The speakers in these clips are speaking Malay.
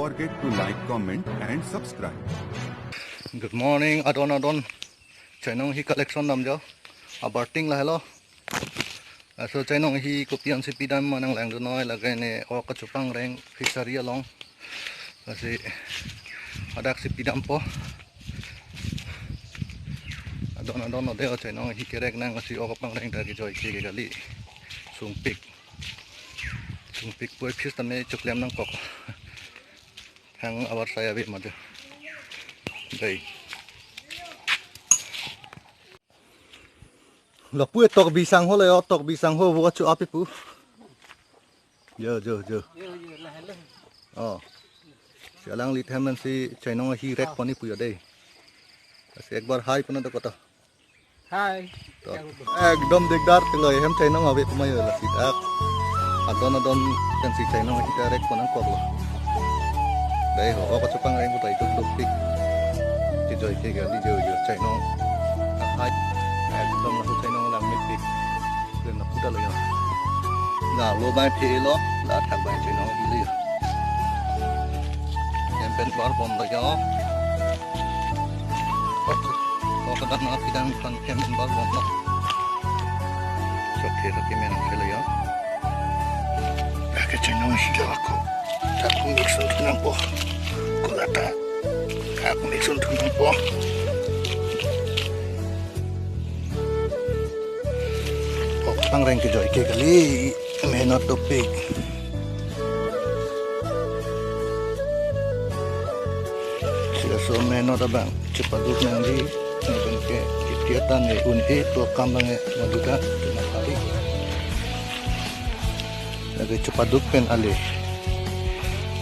forget to like, comment and subscribe. Good morning, Adon. Chainong hi collection nam jo. Abarting la hello. So chainong hi kopian si pidam manang lang do noi lagay ne o kachupang reng fishery along. Kasi adak si pidam po. Adon no deo chainong hi kerek nang kasi o kapang reng dagi joy ki gali. Sumpik po fish tame chuklem nang kok. Hang awar saya bi madu. Dai. Lapu tok bisang ho le tok bisang ho wo chu api pu. Jo. Oh. Sialang lit haman si chainong hi rek pani pu dei. Kasi ek bar hai puna to kota. Hai. Ekdom digdar tiloi hem chainong abe pumai la sidak. Adon kan si chainong hi rek panang korlo. Dai ho ka chupang reng butai tuk pik. Ki joi ke gali jo chainong. Hai. Ekdom la chainong lang mitik. Den na puta lo yo. Nga lo bai phe lo la thak bai chainong hi le. Em pen bar bom lo yo. Ko ka na pidang kan em bar bom lo. Sok ke ki men se lo yo. Ka chainong hi lo ko. Ta ku mix nang po. Ko la ta. Ka ku mix nang po. Pang reng ke joy ke kali menot topik sila so menot abang cepaduk nang di nang ke kegiatan ne unhe to kambang maduda hari lagi cepaduk pen ale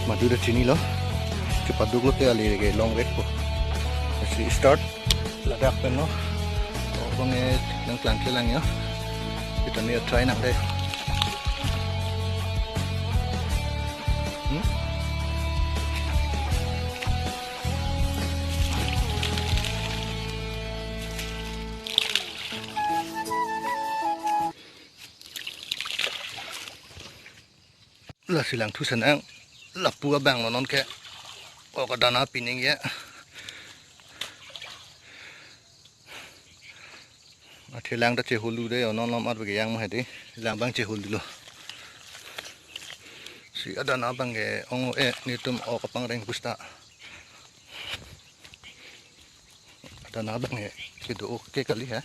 maduda sini lo cepaduk lo ke ale ke long wait po asi start ladak pen no banget nang klangke lang ya. Kita ni try nak deh. Lah silang tu senang. Lapu abang non ke. Oh kadana pining ya. Lang ta che hulu de non lam ar ge yang ma de lang bang che hulu lo si ada na bang ge ong ni tum o kapang reng pusta ada na bang ge kido ke kali ha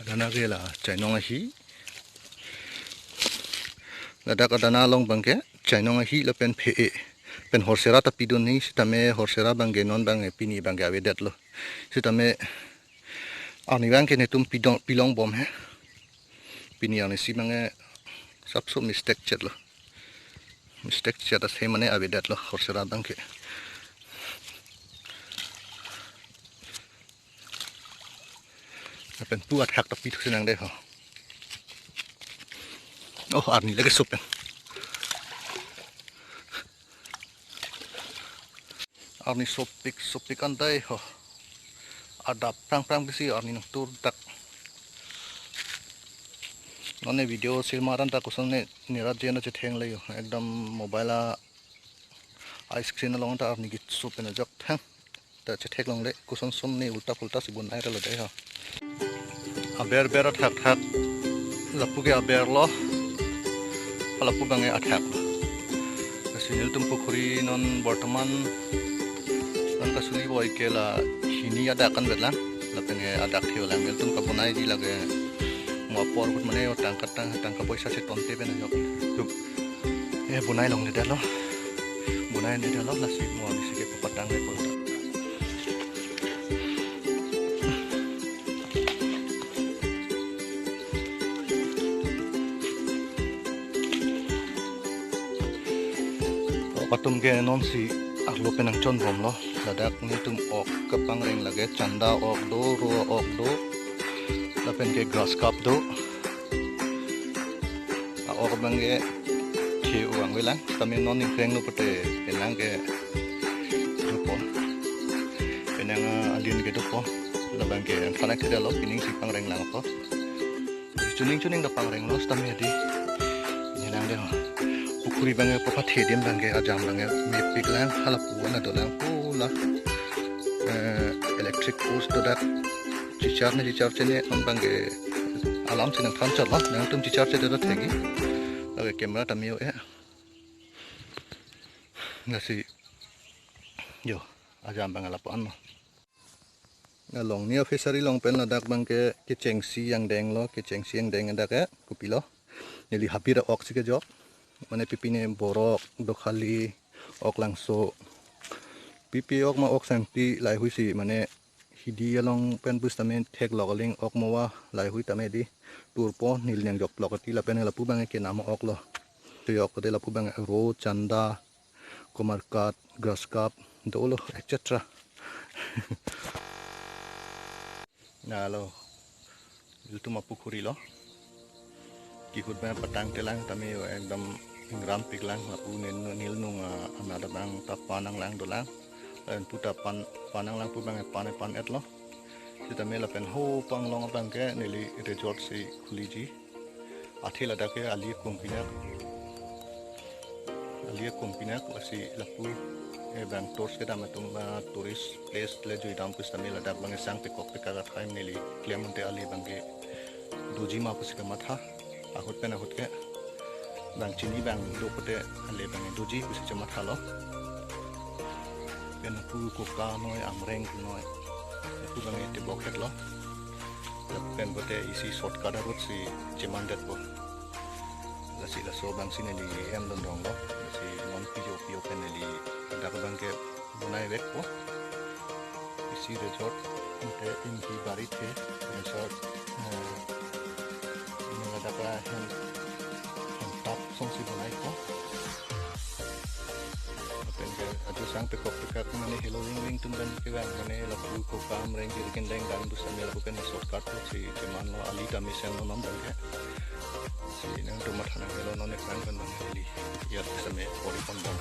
ada na ge la chainong hi ada na long bang ge chainong hi la pen phe pen horsera ta pidun ni sitame horsera bang ge non bang pini bang ge awedet lo sitame ani bang ke ne tum pilong bom hai pini ani si bang sabso mistake chet lo mistake chet as he mane awedet lo horsera bang ke pen puat hak ta pitu senang de ho oh ani lagi sopen arni sopik andai ho ada prang bisi arni nang tur tak none video silmaran ta kusang ne nirajena che theng leyo ekdam mobile ice screen along ta arni ki sopen jok thang ta che thek long le kusang som ne ulta pulta sibun ai lo dai ha aber thak lapu ge aber lo lapu bange athak kasinil tum pokhuri non bortoman kasuli boy ke la hini ada kan betlang lapenge ada khio lang mel tum ka bunai di lage mo por gut mane tangka poisa se tonte ben yok tum bunai long de lo bunai de lo la si mo ni se ke patang le pon patum ke non si aklo penang chon bom lo ladak ni tum ok kapang reng lage chanda ok do ro ok do lapen ke grass cup do ok bange ki uang welang tamen non ning reng no pete penang ke po penang alin ke do po labang ke kana ke lo pining si pang reng lang po chuning da pang reng lo stam di ni lang de pukhuri bange papa thedim bange ajam bange me piklang halapu na dolang pula electric post to that charge chene on bange alarm sinang than chatla nang tum charge te da thegi age camera tamio ngasi yo ajam bange lapu an na long nia fishery long pen ladak bange ke chengsi yang deng lo ke chengsi yang deng dak kupilo nili hapira oxike jok mane pipine borok dokhali ok langso pipi ok ma ok santi lai hui si mane hidi along pen bus tamen thek logaling ok mowa lai hui tame di turpo nil nyang jok lokati la pen la pu bange ke nam ok lo to yok de la pu bange ro chanda komarkat grass cup dolo etc na lo itu ma pukhuri lo kihut bang patang telang tami ekdam ingram piklang lapu nil nung anada bang tapanang lang dolang dan puta panang lang pu bang pan et lo kita mela pen ho pang long bang ke nili resort si khuliji athela dake ali kumpina si lapu bang tours ke dam tum tourist place le joi dam pus tamela dak bang sang pe kok pe ka khaim nili klemonte ali bang ke doji ma pus ke matha ahut ke bang chini bang do pote ale bang doji pus ke matha lo pen pu ko ka noi amreng noi pu bang te pocket lo pen pote isi shortcut route si chemandet po lasi la so bang sineli em don dong lo si non pio pen eli dak bang ke bunai wek po isi resort te inki bari the resort ini ada hen tap song si bunai po pen ke aju sang pe kok ka mane hello wing tum dan ke bang mane la pu ko kam reng ke ken deng dan du samel ko pen shortcut si cheman lo ali ta mission no nam dang ke si nang to mat hana hello no ne kan kan ali ya same ori pon dang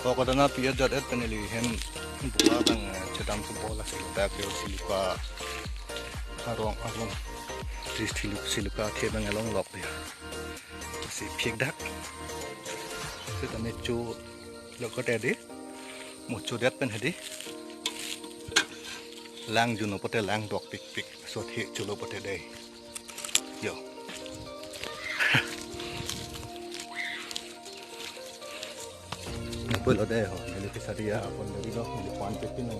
ko ko dana pia jat et peneli hen buka bang chedam pu bola si da ke silipa arong tris silipa the bang along lok dia si phik dak se tame chu lokote de mo chu det pen hedi lang juno pote lang dok pik so the chulo pote dei yo Pulo de ho, nili pisaria, apon nili lo, nili pan pepin